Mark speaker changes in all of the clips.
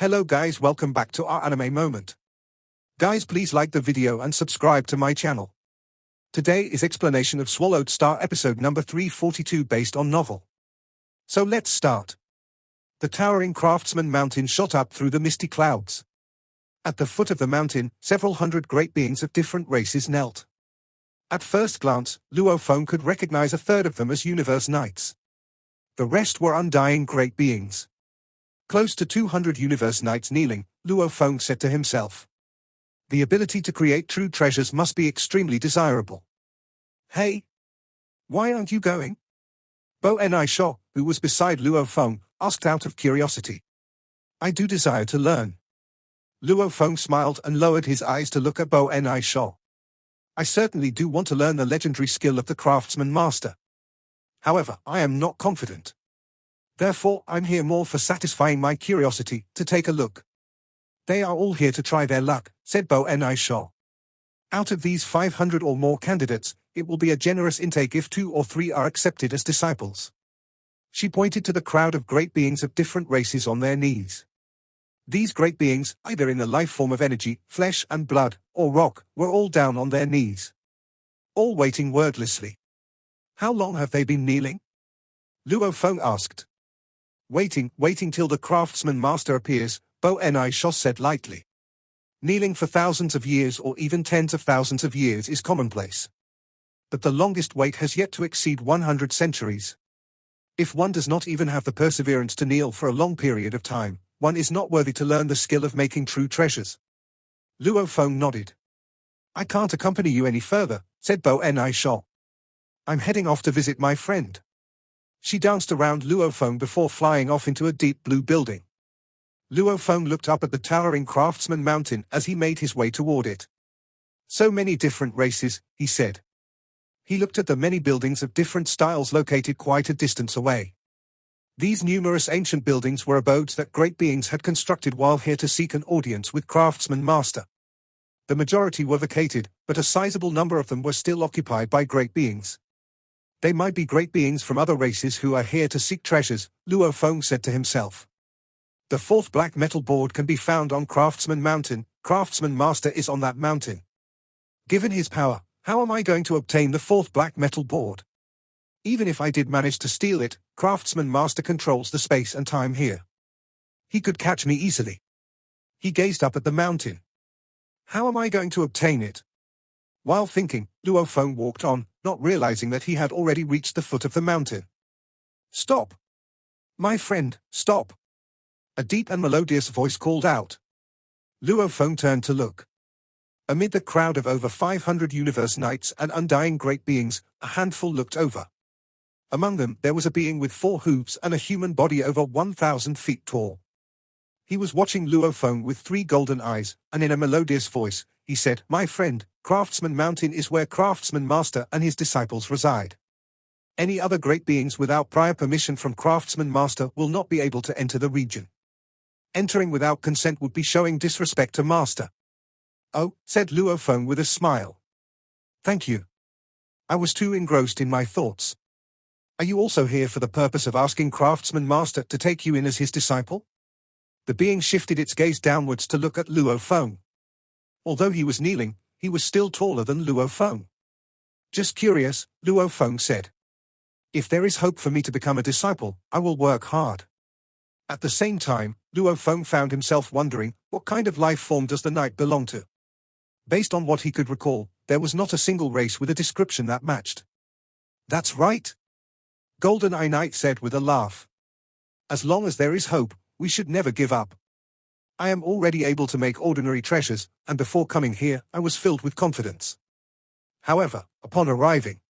Speaker 1: Hello guys, welcome back to our anime moment. Guys, please like the video and subscribe to my channel. Today is explanation of Swallowed Star episode number 342 based on novel. So let's start. The towering Craftsman Mountain shot up through the misty clouds. At the foot of the mountain, several hundred great beings of different races knelt. At first glance, Luo Feng could recognize a third of them as Universe Knights. The rest were undying great beings. Close to 200 Universe Knights kneeling, Luo Feng said to himself. The ability to create true treasures must be extremely desirable. Hey! Why aren't you going? Bo Ni Sho, who was beside Luo Feng, asked out of curiosity. I do desire to learn. Luo Feng smiled and lowered his eyes to look at Bo Ni Sho. I certainly do want to learn the legendary skill of the Craftsman Master. However, I am not confident. Therefore, I'm here more for satisfying my curiosity, to take a look. They are all here to try their luck, said Bo Ni Sho. Out of these 500 or more candidates, it will be a generous intake if 2 or 3 are accepted as disciples. She pointed to the crowd of great beings of different races on their knees. These great beings, either in the life form of energy, flesh and blood, or rock, were all down on their knees. All waiting wordlessly. How long have they been kneeling? Luo Feng asked. Waiting till the Craftsman Master appears, Bo Ni Sho said lightly. Kneeling for thousands of years or even tens of thousands of years is commonplace. But the longest wait has yet to exceed 100 centuries. If one does not even have the perseverance to kneel for a long period of time, one is not worthy to learn the skill of making true treasures. Luo Feng nodded. I can't accompany you any further, said Bo Ni Sho. I'm heading off to visit my friend. She danced around Luo Feng before flying off into a deep blue building. Luo Feng looked up at the towering Craftsman Mountain as he made his way toward it. So many different races, he said. He looked at the many buildings of different styles located quite a distance away. These numerous ancient buildings were abodes that great beings had constructed while here to seek an audience with Craftsman Master. The majority were vacated, but a sizable number of them were still occupied by great beings. They might be great beings from other races who are here to seek treasures, Luo Feng said to himself. The 4th black metal board can be found on Craftsman Mountain. Craftsman Master is on that mountain. Given his power, how am I going to obtain the 4th black metal board? Even if I did manage to steal it, Craftsman Master controls the space and time here. He could catch me easily. He gazed up at the mountain. How am I going to obtain it? While thinking, Luo Feng walked on, not realizing that he had already reached the foot of the mountain. Stop! My friend, stop! A deep and melodious voice called out. Luo Feng turned to look. Amid the crowd of over 500 Universe Knights and undying great beings, a handful looked over. Among them, there was a being with 4 hooves and a human body over 1,000 feet tall. He was watching Luo Feng with 3 golden eyes, and in a melodious voice, he said, My friend, Craftsman Mountain is where Craftsman Master and his disciples reside. Any other great beings without prior permission from Craftsman Master will not be able to enter the region. Entering without consent would be showing disrespect to Master. Oh, said Luo Feng with a smile. Thank you. I was too engrossed in my thoughts. Are you also here for the purpose of asking Craftsman Master to take you in as his disciple? The being shifted its gaze downwards to look at Luo Feng. Although he was kneeling, he was still taller than Luo Feng. Just curious, Luo Feng said. If there is hope for me to become a disciple, I will work hard. At the same time, Luo Feng found himself wondering, what kind of life form does the knight belong to? Based on what he could recall, there was not a single race with a description that matched. That's right. Golden Eye Knight said with a laugh. As long as there is hope, we should never give up. I am already able to make ordinary treasures, and before coming here, I was filled with confidence. However, upon arriving,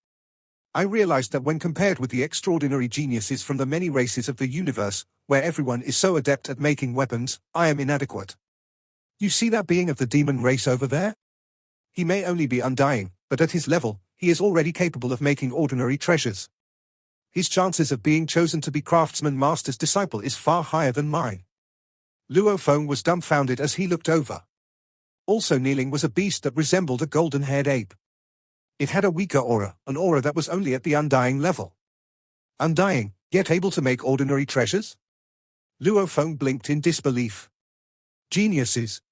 Speaker 1: I realized that when compared with the extraordinary geniuses from the many races of the universe, where everyone is so adept at making weapons, I am inadequate. You see that being of the demon race over there? He may only be undying, but at his level, he is already capable of making ordinary treasures. His chances of being chosen to be Craftsman Master's disciple is far higher than mine. Luo Feng was dumbfounded as he looked over. Also kneeling was a beast that resembled a golden-haired ape. It had a weaker aura, an aura that was only at the undying level. Undying, yet able to make ordinary treasures? Luo Feng blinked in disbelief. Geniuses.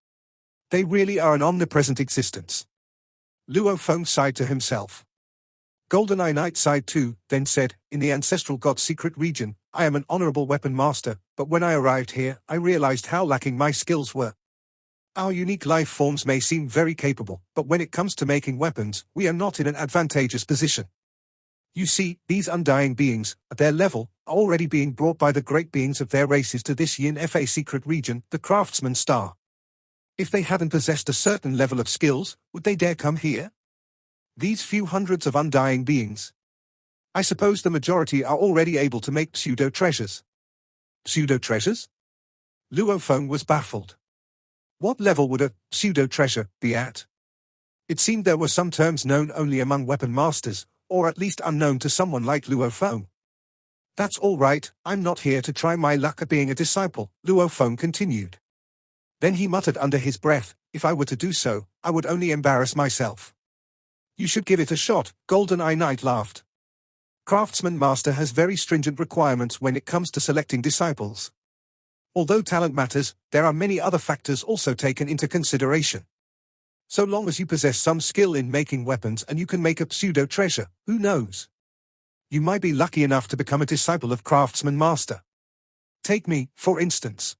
Speaker 1: They really are an omnipresent existence. Luo Feng sighed to himself. GoldenEye Knight sighed too, then said, in the ancestral god's secret region, I am an honorable weapon master, but when I arrived here, I realized how lacking my skills were. Our unique life forms may seem very capable, but when it comes to making weapons, we are not in an advantageous position. You see, these undying beings, at their level, are already being brought by the great beings of their races to this Yin Fa secret region, the Craftsman Star. If they hadn't possessed a certain level of skills, would they dare come here? These few hundreds of undying beings. I suppose the majority are already able to make pseudo-treasures. Pseudo-treasures? Luo Feng was baffled. What level would a pseudo-treasure be at? It seemed there were some terms known only among weapon masters, or at least unknown to someone like Luo Feng. That's all right, I'm not here to try my luck at being a disciple, Luo Feng continued. Then he muttered under his breath, if I were to do so, I would only embarrass myself. You should give it a shot, GoldenEye Knight laughed. Craftsman Master has very stringent requirements when it comes to selecting disciples. Although talent matters, there are many other factors also taken into consideration. So long as you possess some skill in making weapons and you can make a pseudo-treasure, who knows? You might be lucky enough to become a disciple of Craftsman Master. Take me, for instance.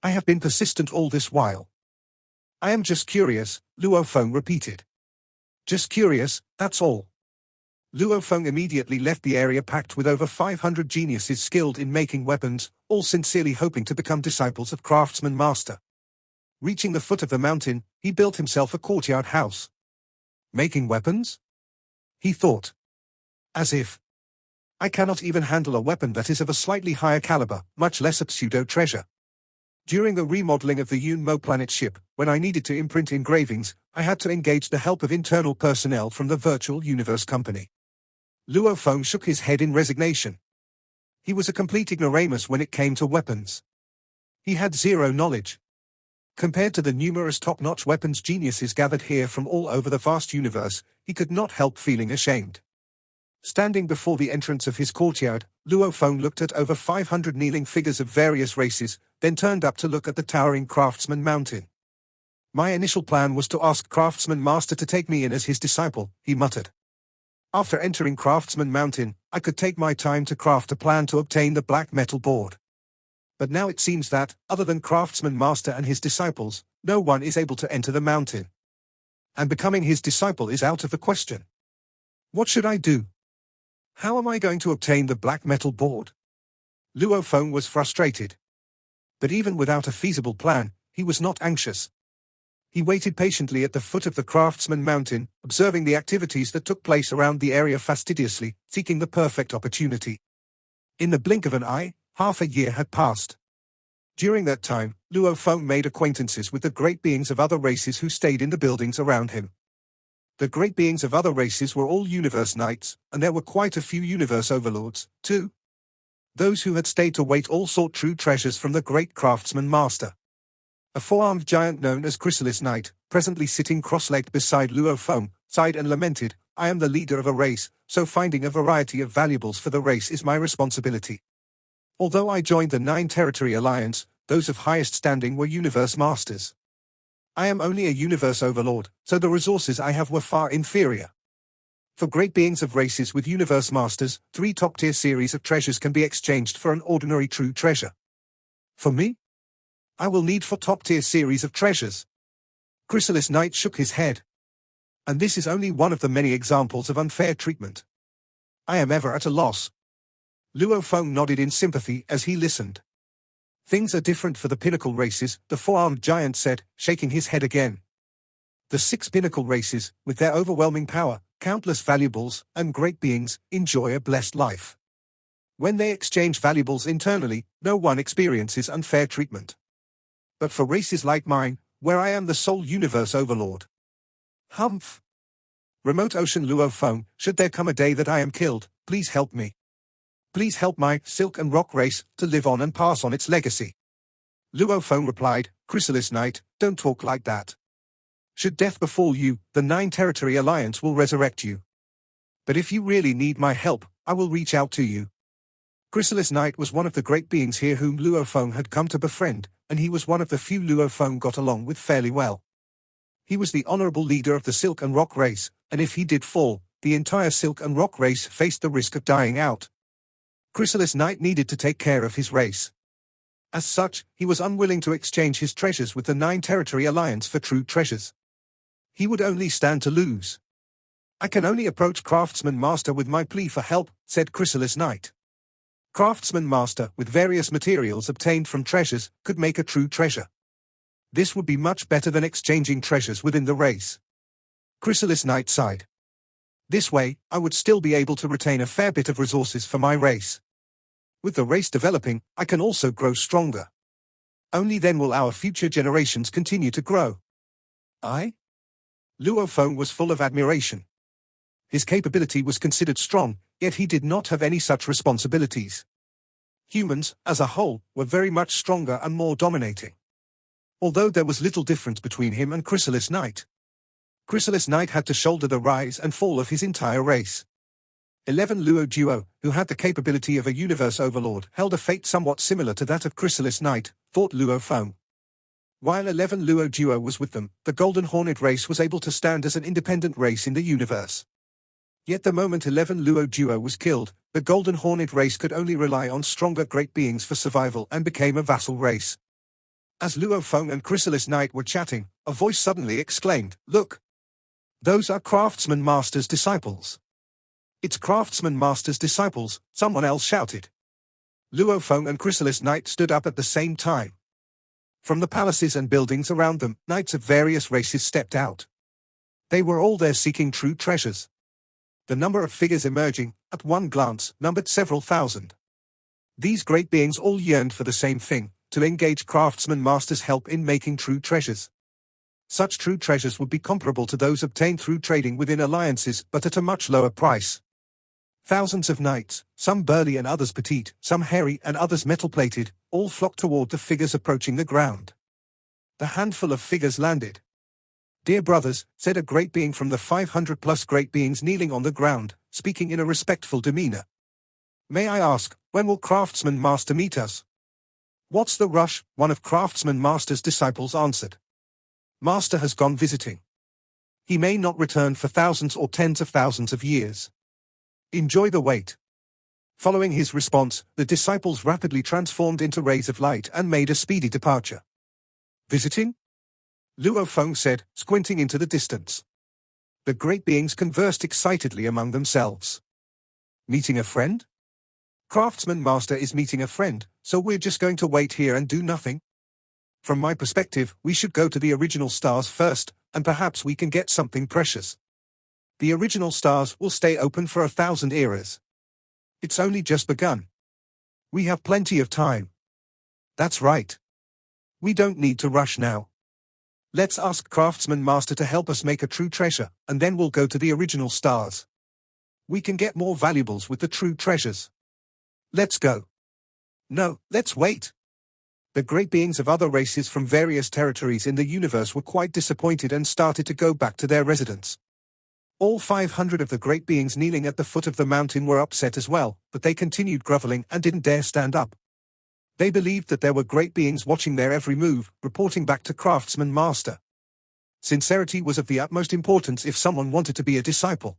Speaker 1: I have been persistent all this while. I am just curious, Luo Feng repeated. Just curious, that's all. Luo Feng immediately left the area packed with over 500 geniuses skilled in making weapons, all sincerely hoping to become disciples of Craftsman Master. Reaching the foot of the mountain, he built himself a courtyard house. Making weapons? He thought. As if. I cannot even handle a weapon that is of a slightly higher caliber, much less a pseudo-treasure. During the remodeling of the Yunmo planet ship, when I needed to imprint engravings, I had to engage the help of internal personnel from the Virtual Universe Company. Luo Feng shook his head in resignation. He was a complete ignoramus when it came to weapons. He had zero knowledge. Compared to the numerous top-notch weapons geniuses gathered here from all over the vast universe, he could not help feeling ashamed. Standing before the entrance of his courtyard, Luo Feng looked at over 500 kneeling figures of various races, then turned up to look at the towering Craftsman Mountain. My initial plan was to ask Craftsman Master to take me in as his disciple, he muttered. After entering Craftsman Mountain, I could take my time to craft a plan to obtain the black metal board. But now it seems that, other than Craftsman Master and his disciples, no one is able to enter the mountain. And becoming his disciple is out of the question. What should I do? How am I going to obtain the black metal board? Luo Feng was frustrated. But even without a feasible plan, he was not anxious. He waited patiently at the foot of the Craftsman Mountain, observing the activities that took place around the area fastidiously, seeking the perfect opportunity. In the blink of an eye, half a year had passed. During that time, Luo Feng made acquaintances with the great beings of other races who stayed in the buildings around him. The great beings of other races were all Universe Knights, and there were quite a few Universe Overlords, too. Those who had stayed to wait all sought true treasures from the great Craftsman Master. A four-armed giant known as Chrysalis Knight, presently sitting cross-legged beside Luo Feng, sighed and lamented, I am the leader of a race, so finding a variety of valuables for the race is my responsibility. Although I joined the 9-Territory Alliance, those of highest standing were Universe Masters. I am only a Universe Overlord, so the resources I have were far inferior. For great beings of races with Universe Masters, 3 top-tier series of treasures can be exchanged for an ordinary true treasure. For me? I will need 4 top-tier series of treasures. Chrysalis Knight shook his head. And this is only one of the many examples of unfair treatment. I am ever at a loss. Luo Feng nodded in sympathy as he listened. Things are different for the pinnacle races, the four-armed giant said, shaking his head again. The 6 pinnacle races, with their overwhelming power, countless valuables, and great beings, enjoy a blessed life. When they exchange valuables internally, no one experiences unfair treatment. But for races like mine, where I am the sole Universe Overlord. Humph. Remote Ocean Luo Feng, should there come a day that I am killed, please help me. Please help my Silk and Rock race to live on and pass on its legacy. Luo Feng replied, Chrysalis Knight, don't talk like that. Should death befall you, the 9-Territory Alliance will resurrect you. But if you really need my help, I will reach out to you. Chrysalis Knight was one of the great beings here whom Luo Feng had come to befriend, and he was one of the few Luo Feng got along with fairly well. He was the honorable leader of the Silk and Rock race, and if he did fall, the entire Silk and Rock race faced the risk of dying out. Chrysalis Knight needed to take care of his race. As such, he was unwilling to exchange his treasures with the Nine Territory Alliance for true treasures. He would only stand to lose. "I can only approach Craftsman Master with my plea for help," said Chrysalis Knight. Craftsman Master, with various materials obtained from treasures, could make a true treasure. This would be much better than exchanging treasures within the race. Chrysalis Knight sighed. This way, I would still be able to retain a fair bit of resources for my race. With the race developing, I can also grow stronger. Only then will our future generations continue to grow. Luo Feng was full of admiration. His capability was considered strong, yet he did not have any such responsibilities. Humans, as a whole, were very much stronger and more dominating. Although there was little difference between him and Chrysalis Knight. Chrysalis Knight had to shoulder the rise and fall of his entire race. 11 Luo Duo, who had the capability of a universe overlord, held a fate somewhat similar to that of Chrysalis Knight, thought Luo Feng. While 11 Luo Duo was with them, the Golden Hornet race was able to stand as an independent race in the universe. Yet the moment 11 Luo Duo was killed, the Golden Hornet race could only rely on stronger great beings for survival and became a vassal race. As Luo Feng and Chrysalis Knight were chatting, a voice suddenly exclaimed, "Look! Those are Craftsman Master's disciples." "It's Craftsman Master's disciples," someone else shouted. Luo Feng and Chrysalis Knight stood up at the same time. From the palaces and buildings around them, knights of various races stepped out. They were all there seeking true treasures. The number of figures emerging, at one glance, numbered several thousand. These great beings all yearned for the same thing, to engage Craftsman Master's help in making true treasures. Such true treasures would be comparable to those obtained through trading within alliances, but at a much lower price. Thousands of knights, some burly and others petite, some hairy and others metal-plated, all flocked toward the figures approaching the ground. The handful of figures landed. "Dear brothers," said a great being from the 500-plus great beings kneeling on the ground, speaking in a respectful demeanor. "May I ask, when will Craftsman Master meet us?" "What's the rush?" one of Craftsman Master's disciples answered. "Master has gone visiting. He may not return for thousands or tens of thousands of years. Enjoy the wait." Following his response, the disciples rapidly transformed into rays of light and made a speedy departure. "Visiting?" Luo Feng said, squinting into the distance. The great beings conversed excitedly among themselves. "Meeting a friend? Craftsman Master is meeting a friend, so we're just going to wait here and do nothing? From my perspective, we should go to the original stars first, and perhaps we can get something precious. The original stars will stay open for 1,000 eras. It's only just begun. We have plenty of time." "That's right. We don't need to rush now. Let's ask Craftsman Master to help us make a true treasure, and then we'll go to the original stars. We can get more valuables with the true treasures. Let's go." "No, let's wait." The great beings of other races from various territories in the universe were quite disappointed and started to go back to their residence. All 500 of the great beings kneeling at the foot of the mountain were upset as well, but they continued groveling and didn't dare stand up. They believed that there were great beings watching their every move, reporting back to Craftsman Master. Sincerity was of the utmost importance if someone wanted to be a disciple.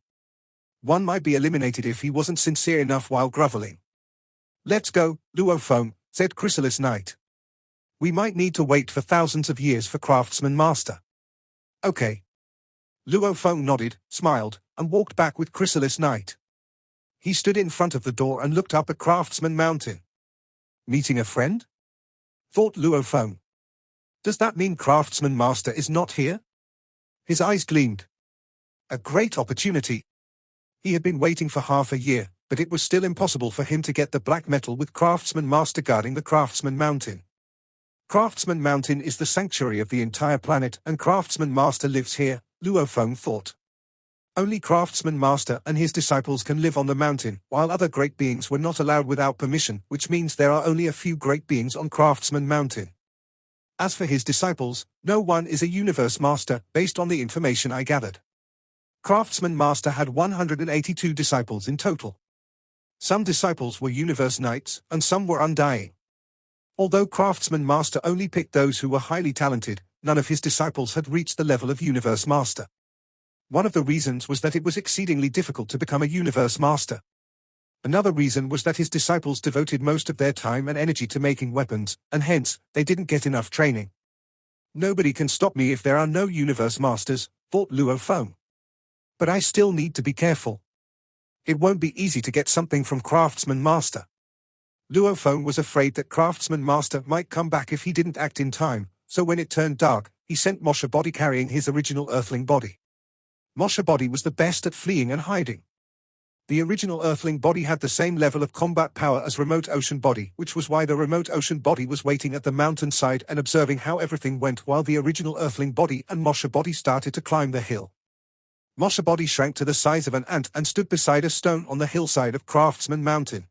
Speaker 1: One might be eliminated if he wasn't sincere enough while groveling. "Let's go, Luo Feng," said Chrysalis Knight. "We might need to wait for thousands of years for Craftsman Master." "Okay." Luo Feng nodded, smiled, and walked back with Chrysalis Knight. He stood in front of the door and looked up at Craftsman Mountain. "Meeting a friend?" thought Luo Feng. "Does that mean Craftsman Master is not here?" His eyes gleamed. A great opportunity. He had been waiting for half a year, but it was still impossible for him to get the black metal with Craftsman Master guarding the Craftsman Mountain. Craftsman Mountain is the sanctuary of the entire planet, and Craftsman Master lives here, Luo Feng thought. Only Craftsman Master and his disciples can live on the mountain, while other great beings were not allowed without permission, which means there are only a few great beings on Craftsman Mountain. As for his disciples, no one is a universe master, based on the information I gathered. Craftsman Master had 182 disciples in total. Some disciples were universe knights, and some were undying. Although Craftsman Master only picked those who were highly talented, none of his disciples had reached the level of Universe Master. One of the reasons was that it was exceedingly difficult to become a Universe Master. Another reason was that his disciples devoted most of their time and energy to making weapons, and hence, they didn't get enough training. Nobody can stop me if there are no Universe Masters, thought Luo Feng. But I still need to be careful. It won't be easy to get something from Craftsman Master. Luo Feng was afraid that Craftsman Master might come back if he didn't act in time, so when it turned dark, he sent Moshe Body carrying his original Earthling body. Moshe Body was the best at fleeing and hiding. The original Earthling body had the same level of combat power as Remote Ocean Body, which was why the Remote Ocean Body was waiting at the mountainside and observing how everything went while the original Earthling body and Moshe Body started to climb the hill. Moshe Body shrank to the size of an ant and stood beside a stone on the hillside of Craftsman Mountain.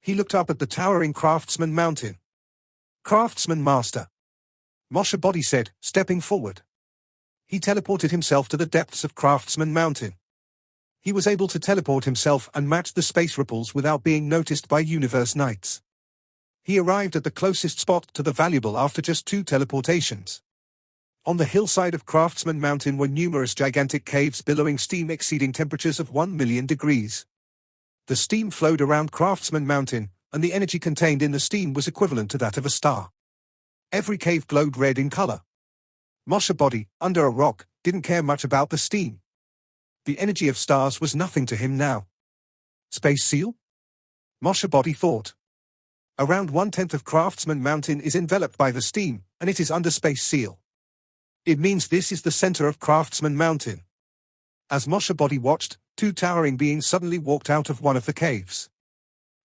Speaker 1: He looked up at the towering Craftsman Mountain. Craftsman Master, Moshe Body said, stepping forward. He teleported himself to the depths of Craftsman Mountain. He was able to teleport himself and match the space ripples without being noticed by Universe Knights. He arrived at the closest spot to the valuable after just 2 teleportations. On the hillside of Craftsman Mountain were numerous gigantic caves billowing steam exceeding temperatures of 1,000,000 degrees. The steam flowed around Craftsman Mountain, and the energy contained in the steam was equivalent to that of a star. Every cave glowed red in color. Moshe Body, under a rock, didn't care much about the steam. The energy of stars was nothing to him now. Space seal? Moshe Body thought. Around 1/10 of Craftsman Mountain is enveloped by the steam, and it is under space seal. It means this is the center of Craftsman Mountain. As Moshe Body watched, 2 towering beings suddenly walked out of one of the caves.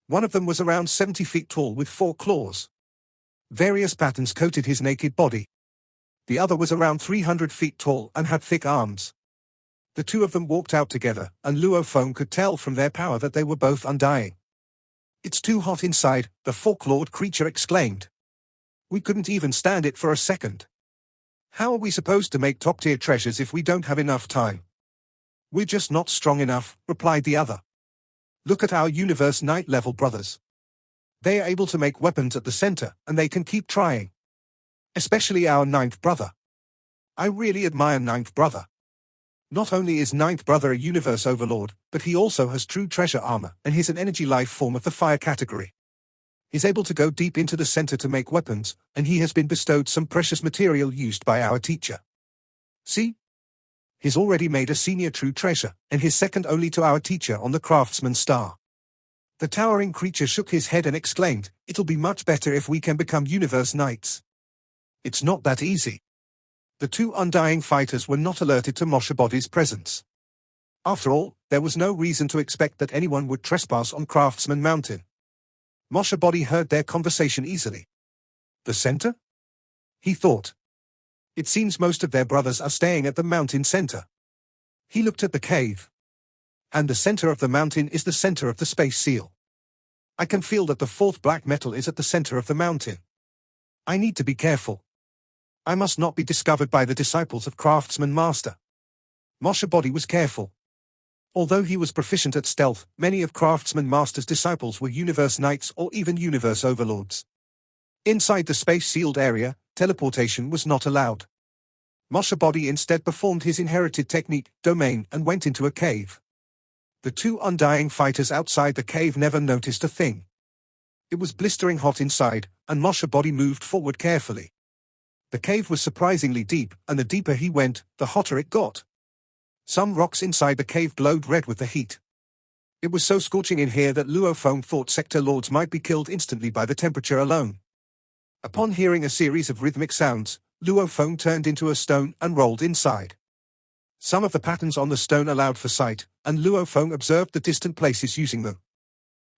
Speaker 1: One of them was around 70 feet tall with 4 claws. Various patterns coated his naked body. The other was around 300 feet tall and had thick arms. The 2 of them walked out together, and Luo Feng could tell from their power that they were both undying. "It's too hot inside," the 4-clawed creature exclaimed. "We couldn't even stand it for a second. How are we supposed to make top-tier treasures if we don't have enough time?" "We're just not strong enough," replied the other. "Look at our Universe Knight-level brothers. They are able to make weapons at the center, and they can keep trying. Especially our 9th brother. I really admire 9th brother. Not only is 9th brother a universe overlord, but he also has true treasure armor, and he's an energy life form of the fire category. He's able to go deep into the center to make weapons, and he has been bestowed some precious material used by our teacher. See? He's already made a senior true treasure, and he's second only to our teacher on the Craftsman Star." The towering creature shook his head and exclaimed, "It'll be much better if we can become Universe Knights. It's not that easy." The 2 undying fighters were not alerted to Moshe Body's presence. After all, there was no reason to expect that anyone would trespass on Craftsman Mountain. Moshe Body heard their conversation easily. "The center?" he thought. "It seems most of their brothers are staying at the mountain center." He looked at the cave. "And the center of the mountain is the center of the space seal. I can feel that the 4th black metal is at the center of the mountain. I need to be careful. I must not be discovered by the disciples of Craftsman Master." Moshe Body was careful. Although he was proficient at stealth, many of Craftsman Master's disciples were Universe Knights or even Universe Overlords. Inside the space-sealed area, teleportation was not allowed. Moshe Body instead performed his inherited technique, domain, and went into a cave. The 2 undying fighters outside the cave never noticed a thing. It was blistering hot inside, and Moshe Body moved forward carefully. The cave was surprisingly deep, and the deeper he went, the hotter it got. Some rocks inside the cave glowed red with the heat. It was so scorching in here that Luo Feng thought sector lords might be killed instantly by the temperature alone. Upon hearing a series of rhythmic sounds, Luo Feng turned into a stone and rolled inside. Some of the patterns on the stone allowed for sight, and Luo Feng observed the distant places using them.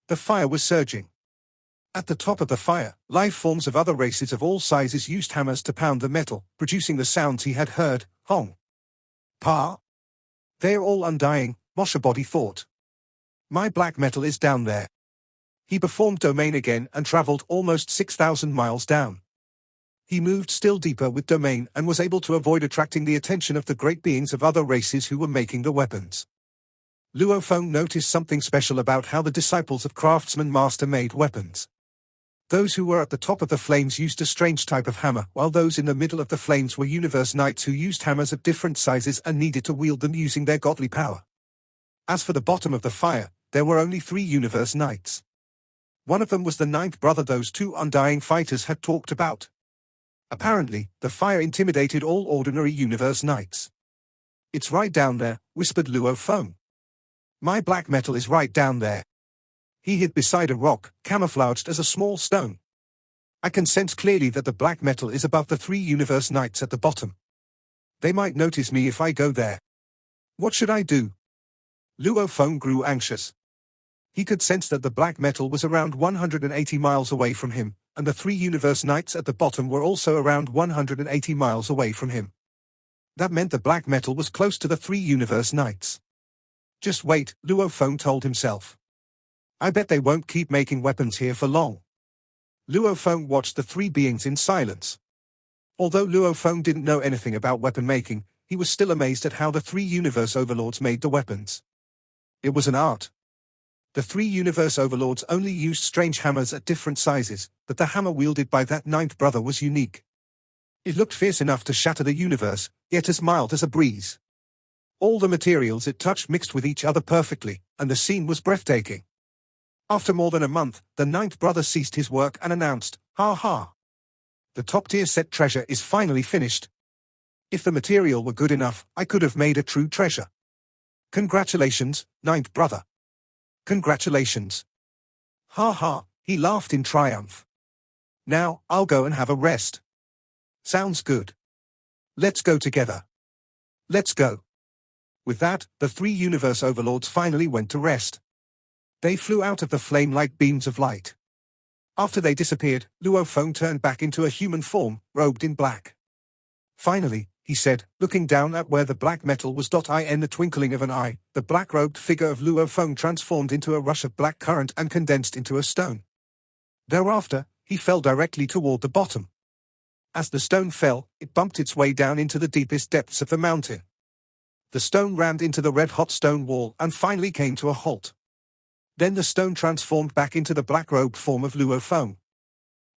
Speaker 1: The fire was surging. At the top of the fire, life forms of other races of all sizes used hammers to pound the metal, producing the sounds he had heard, hong. Pa. They're all undying, Moshe Body thought. My black metal is down there. He performed domain again and traveled almost 6,000 miles down. He moved still deeper with domain and was able to avoid attracting the attention of the great beings of other races who were making the weapons. Luo Feng noticed something special about how the disciples of Craftsman Master made weapons. Those who were at the top of the flames used a strange type of hammer, while those in the middle of the flames were universe knights who used hammers of different sizes and needed to wield them using their godly power. As for the bottom of the fire, there were only 3 universe knights. One of them was the 9th brother those 2 undying fighters had talked about. Apparently, the fire intimidated all ordinary universe knights. "It's right down there," whispered Luo Feng. "My black metal is right down there." He hid beside a rock, camouflaged as a small stone. "I can sense clearly that the black metal is above the 3 universe knights at the bottom. They might notice me if I go there. What should I do?" Luo Feng grew anxious. He could sense that the black metal was around 180 miles away from him, and the 3 universe knights at the bottom were also around 180 miles away from him. That meant the black metal was close to the 3 universe knights. "Just wait," Luo Feng told himself. "I bet they won't keep making weapons here for long." Luo Feng watched the 3 beings in silence. Although Luo Feng didn't know anything about weapon making, he was still amazed at how the 3 universe overlords made the weapons. It was an art. The 3 universe overlords only used strange hammers at different sizes, but the hammer wielded by that 9th brother was unique. It looked fierce enough to shatter the universe, yet as mild as a breeze. All the materials it touched mixed with each other perfectly, and the scene was breathtaking. After more than a month, the 9th brother ceased his work and announced, "Ha ha! The top-tier set treasure is finally finished. If the material were good enough, I could have made a true treasure. Congratulations, 9th brother. Congratulations." "Ha ha," he laughed in triumph. "Now, I'll go and have a rest." "Sounds good. Let's go together." "Let's go." With that, the 3 universe overlords finally went to rest. They flew out of the flame like beams of light. After they disappeared, Luo Feng turned back into a human form, robed in black. "Finally," he said, looking down at where the black metal was. In the twinkling of an eye, the black-robed figure of Luo Feng transformed into a rush of black current and condensed into a stone. Thereafter, he fell directly toward the bottom. As the stone fell, it bumped its way down into the deepest depths of the mountain. The stone rammed into the red-hot stone wall and finally came to a halt. Then the stone transformed back into the black-robed form of Luo Feng.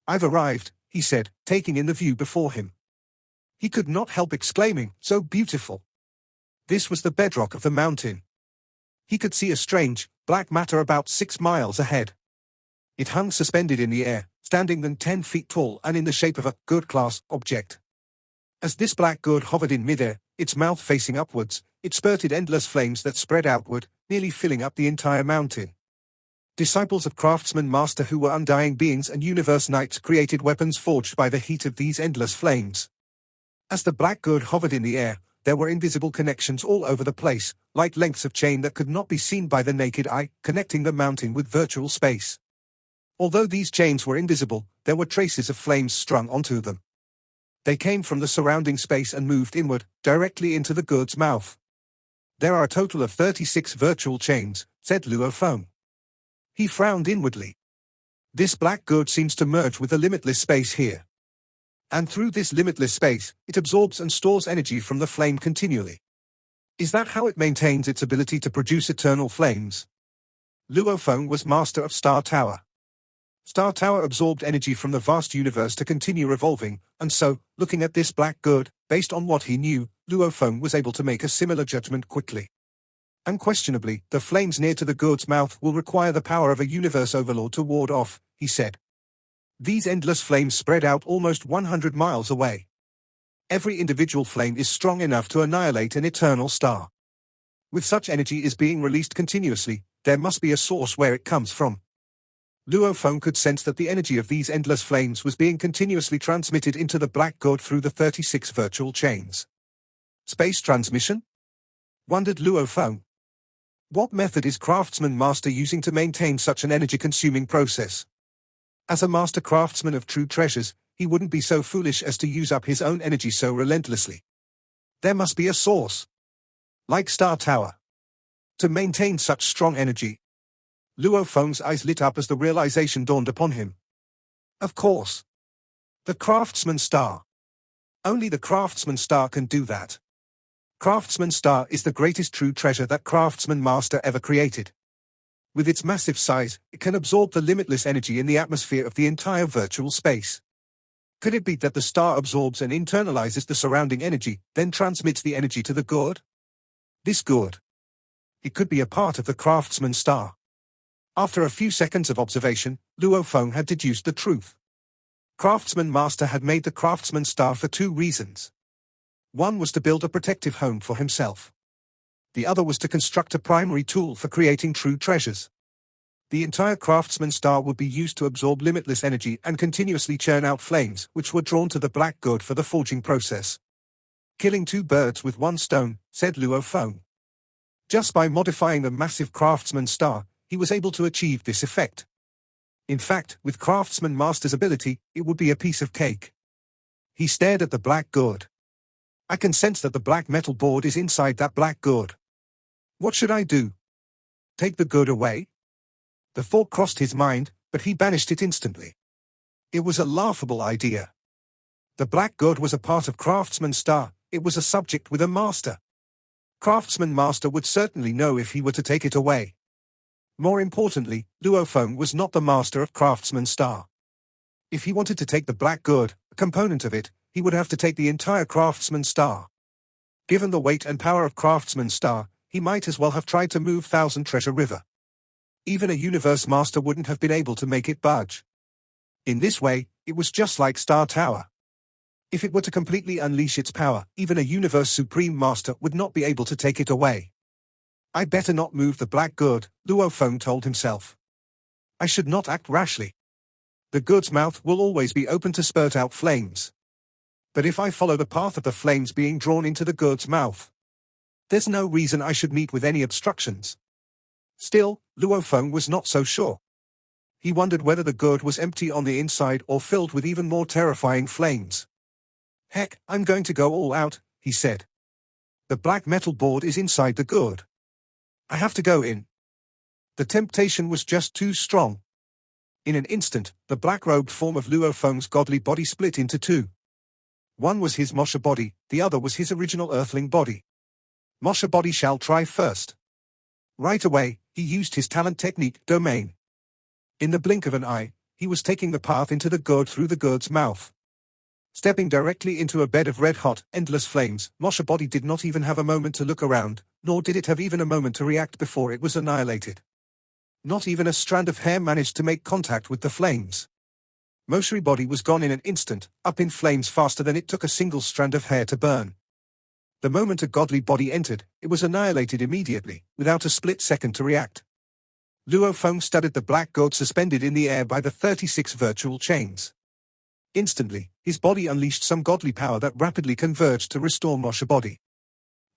Speaker 1: "I've arrived," he said, taking in the view before him. He could not help exclaiming, "So beautiful!" This was the bedrock of the mountain. He could see a strange, black matter about 6 miles ahead. It hung suspended in the air, standing than 10 feet tall and in the shape of a good-class object. As this black good hovered in midair, its mouth facing upwards, it spurted endless flames that spread outward, nearly filling up the entire mountain. Disciples of Craftsman Master who were undying beings and universe knights created weapons forged by the heat of these endless flames. As the black good hovered in the air, there were invisible connections all over the place, like lengths of chain that could not be seen by the naked eye, connecting the mountain with virtual space. Although these chains were invisible, there were traces of flames strung onto them. They came from the surrounding space and moved inward, directly into the good's mouth. "There are a total of 36 virtual chains," said Luo Feng. He frowned inwardly. "This black good seems to merge with the limitless space here. And through this limitless space, it absorbs and stores energy from the flame continually. Is that how it maintains its ability to produce eternal flames?" Luo Feng was master of Star Tower. Star Tower absorbed energy from the vast universe to continue revolving, and so, looking at this black good, based on what he knew, Luo Feng was able to make a similar judgment quickly. "Unquestionably, the flames near to the good's mouth will require the power of a universe overlord to ward off," he said. "These endless flames spread out almost 100 miles away. Every individual flame is strong enough to annihilate an eternal star. With such energy is being released continuously, there must be a source where it comes from." Luo Feng could sense that the energy of these endless flames was being continuously transmitted into the black god through the 36 virtual chains. "Space transmission?" wondered Luo Feng. "What method is Craftsman Master using to maintain such an energy-consuming process? As a master craftsman of true treasures, he wouldn't be so foolish as to use up his own energy so relentlessly. There must be a source. Like Star Tower. To maintain such strong energy." Luo Feng's eyes lit up as the realization dawned upon him. Of course. The Craftsman Star. Only the Craftsman Star can do that. Craftsman Star is the greatest true treasure that Craftsman Master ever created. With its massive size, it can absorb the limitless energy in the atmosphere of the entire virtual space. Could it be that the star absorbs and internalizes the surrounding energy, then transmits the energy to the gourd? This gourd. It could be a part of the Craftsman Star. After a few seconds of observation, Luo Feng had deduced the truth. Craftsman Master had made the Craftsman Star for two reasons. One was to build a protective home for himself. The other was to construct a primary tool for creating true treasures. The entire Craftsman Star would be used to absorb limitless energy and continuously churn out flames, which were drawn to the black gourd for the forging process. Killing two birds with one stone, said Luo Feng. Just by modifying the massive Craftsman Star, he was able to achieve this effect. In fact, with Craftsman Master's ability, it would be a piece of cake. He stared at the black gourd. I can sense that the black metal board is inside that black gourd. What should I do? Take the gourd away? The thought crossed his mind, but he banished it instantly. It was a laughable idea. The black gourd was a part of Craftsman Star, it was a subject with a master. Craftsman Master would certainly know if he were to take it away. More importantly, Luo Feng was not the master of Craftsman Star. If he wanted to take the black gourd, a component of it, he would have to take the entire Craftsman Star. Given the weight and power of Craftsman Star, he might as well have tried to move Thousand Treasure River. Even a universe master wouldn't have been able to make it budge. In this way, it was just like Star Tower. If it were to completely unleash its power, even a universe supreme master would not be able to take it away. I better not move the black gourd, Luo Feng told himself. I should not act rashly. The gourd's mouth will always be open to spurt out flames. But if I follow the path of the flames being drawn into the gourd's mouth, there's no reason I should meet with any obstructions. Still, Luo Feng was not so sure. He wondered whether the gourd was empty on the inside or filled with even more terrifying flames. Heck, I'm going to go all out, he said. The black metal board is inside the gourd. I have to go in. The temptation was just too strong. In an instant, the black-robed form of Luo Feng's godly body split into two. One was his Mosha body, the other was his original earthling body. Mosha body shall try first. Right away, he used his talent technique, domain. In the blink of an eye, he was taking the path into the gourd through the gourd's mouth. Stepping directly into a bed of red-hot, endless flames, Mosha body did not even have a moment to look around, nor did it have even a moment to react before it was annihilated. Not even a strand of hair managed to make contact with the flames. Moshari body was gone in an instant, up in flames faster than it took a single strand of hair to burn. The moment a godly body entered, it was annihilated immediately, without a split second to react. Luo Feng studied the black gourd suspended in the air by the 36 virtual chains. Instantly, his body unleashed some godly power that rapidly converged to restore Mosha body.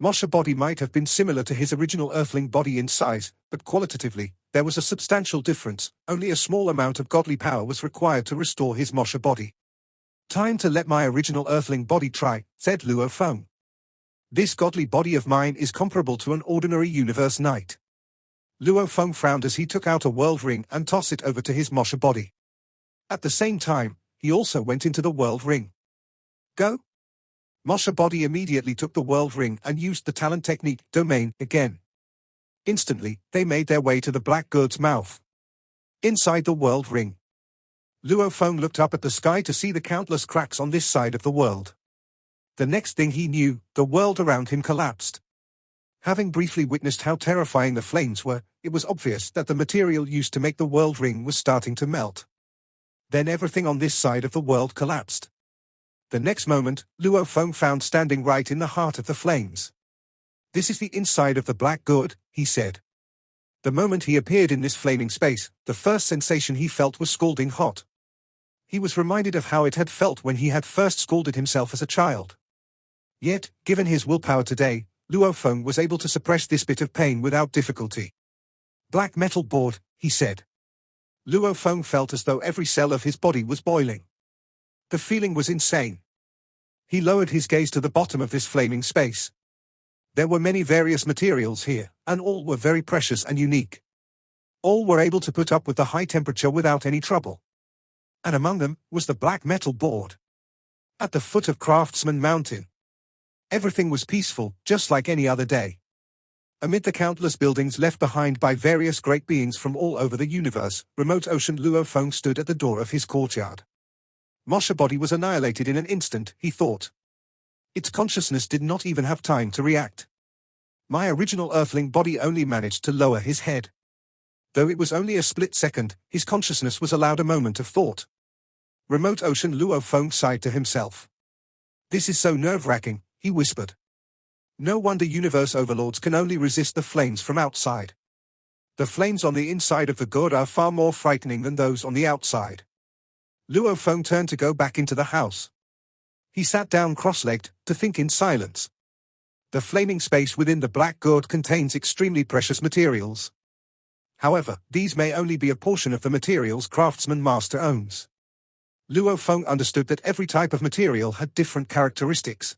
Speaker 1: Mosha body might have been similar to his original earthling body in size, but qualitatively, there was a substantial difference. Only a small amount of godly power was required to restore his Mosha body. Time to let my original earthling body try, said Luo Feng. This godly body of mine is comparable to an ordinary universe knight. Luo Feng frowned as he took out a world ring and tossed it over to his Mosha body. At the same time, he also went into the world ring. Go? Mosha body immediately took the world ring and used the talent technique, domain, again. Instantly, they made their way to the black gourd's mouth. Inside the world ring, Luo Feng looked up at the sky to see the countless cracks on this side of the world. The next thing he knew, the world around him collapsed. Having briefly witnessed how terrifying the flames were, it was obvious that the material used to make the world ring was starting to melt. Then everything on this side of the world collapsed. The next moment, Luo Feng found standing right in the heart of the flames. This is the inside of the black gourd, he said. The moment he appeared in this flaming space, the first sensation he felt was scalding hot. He was reminded of how it had felt when he had first scalded himself as a child. Yet, given his willpower today, Luo Feng was able to suppress this bit of pain without difficulty. Black metal board, he said. Luo Feng felt as though every cell of his body was boiling. The feeling was insane. He lowered his gaze to the bottom of this flaming space. There were many various materials here, and all were very precious and unique. All were able to put up with the high temperature without any trouble. And among them was the black metal board. At the foot of Craftsman Mountain. Everything was peaceful, just like any other day. Amid the countless buildings left behind by various great beings from all over the universe, remote ocean Luo Feng stood at the door of his courtyard. Mosha body was annihilated in an instant, he thought. Its consciousness did not even have time to react. My original earthling body only managed to lower his head. Though it was only a split second, his consciousness was allowed a moment of thought. Remote ocean Luo Feng sighed to himself. This is so nerve-wracking, he whispered. No wonder universe overlords can only resist the flames from outside. The flames on the inside of the god are far more frightening than those on the outside. Luo Feng turned to go back into the house. He sat down cross-legged, to think in silence. The flaming space within the black god contains extremely precious materials. However, these may only be a portion of the materials Craftsman Master owns. Luo Feng understood that every type of material had different characteristics.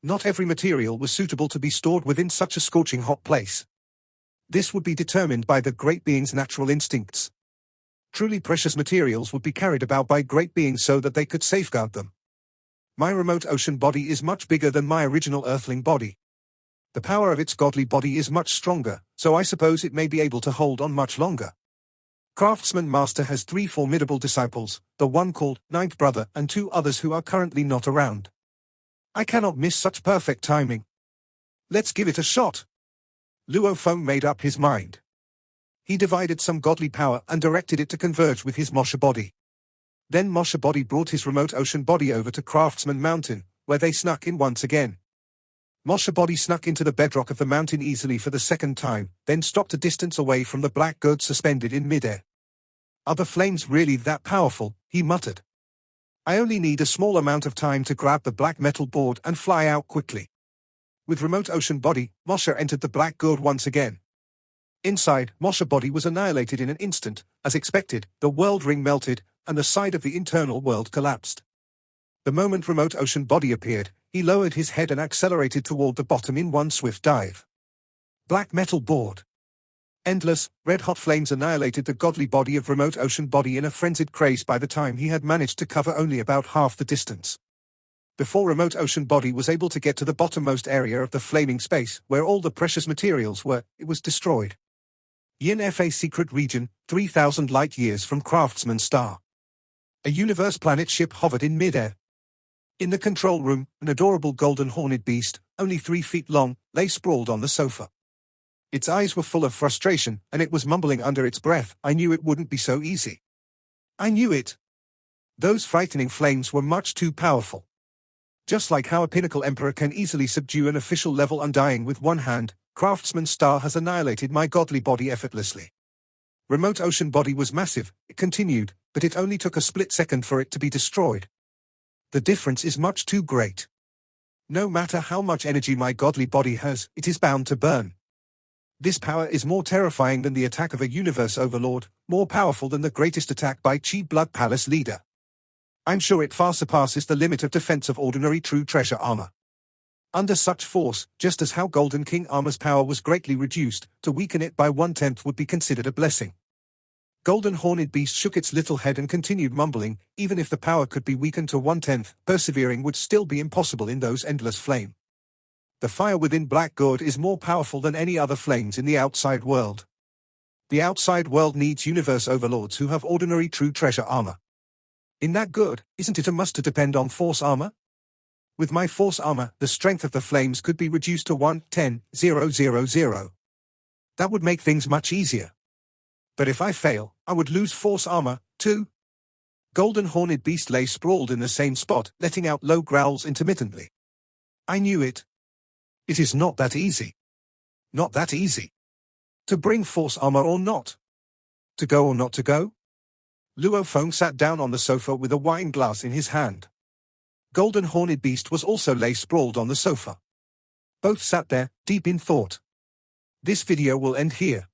Speaker 1: Not every material was suitable to be stored within such a scorching hot place. This would be determined by the great being's natural instincts. Truly precious materials would be carried about by great beings so that they could safeguard them. My remote ocean body is much bigger than my original earthling body. The power of its godly body is much stronger, so I suppose it may be able to hold on much longer. Craftsman Master has 3 formidable disciples, the one called Ninth Brother and 2 others who are currently not around. I cannot miss such perfect timing. Let's give it a shot. Luo Feng made up his mind. He divided some godly power and directed it to converge with his Mosha body. Then Mosha body brought his remote ocean body over to Craftsman Mountain, where they snuck in once again. Mosha body snuck into the bedrock of the mountain easily for the second time, then stopped a distance away from the black god suspended in midair. Are the flames really that powerful? He muttered. I only need a small amount of time to grab the black metal board and fly out quickly. With remote ocean body, Mosha entered the black god once again. Inside, Mosha body was annihilated in an instant. As expected, the world ring melted, and the side of the internal world collapsed. The moment remote ocean body appeared, he lowered his head and accelerated toward the bottom in one swift dive. Black metal board. Endless, red-hot flames annihilated the godly body of remote ocean body in a frenzied craze by the time he had managed to cover only about half the distance. Before remote ocean body was able to get to the bottommost area of the flaming space, where all the precious materials were, it was destroyed. Yin Fa secret region, 3,000 light-years from Craftsman Star. A universe planet ship hovered in midair. In the control room, an adorable golden horned beast, only 3 feet long, lay sprawled on the sofa. Its eyes were full of frustration, and it was mumbling under its breath, I knew it wouldn't be so easy. I knew it. Those frightening flames were much too powerful. Just like how a pinnacle emperor can easily subdue an official level undying with one hand, Craftsman Star has annihilated my godly body effortlessly. Remote ocean body was massive, it continued, but it only took a split second for it to be destroyed. The difference is much too great. No matter how much energy my godly body has, it is bound to burn. This power is more terrifying than the attack of a universe overlord, more powerful than the greatest attack by Chi Blood Palace leader. I'm sure it far surpasses the limit of defense of ordinary true treasure armor. Under such force, just as how Golden King armor's power was greatly reduced, to weaken it by 1/10 would be considered a blessing. Golden Horned Beast shook its little head and continued mumbling, even if the power could be weakened to 1/10, persevering would still be impossible in those endless flame. The fire within Black God is more powerful than any other flames in the outside world. The outside world needs universe overlords who have ordinary true treasure armor. In that good, isn't it a must to depend on force armor? With my force armor, the strength of the flames could be reduced to 1/10,000. That would make things much easier. But if I fail, I would lose force armor, too. Golden Horned Beast lay sprawled in the same spot, letting out low growls intermittently. I knew it. It is not that easy. Not that easy. To bring force armor or not? To go or not to go? Luo Feng sat down on the sofa with a wine glass in his hand. Golden Horned Beast was also lay sprawled on the sofa. Both sat there, deep in thought. This video will end here.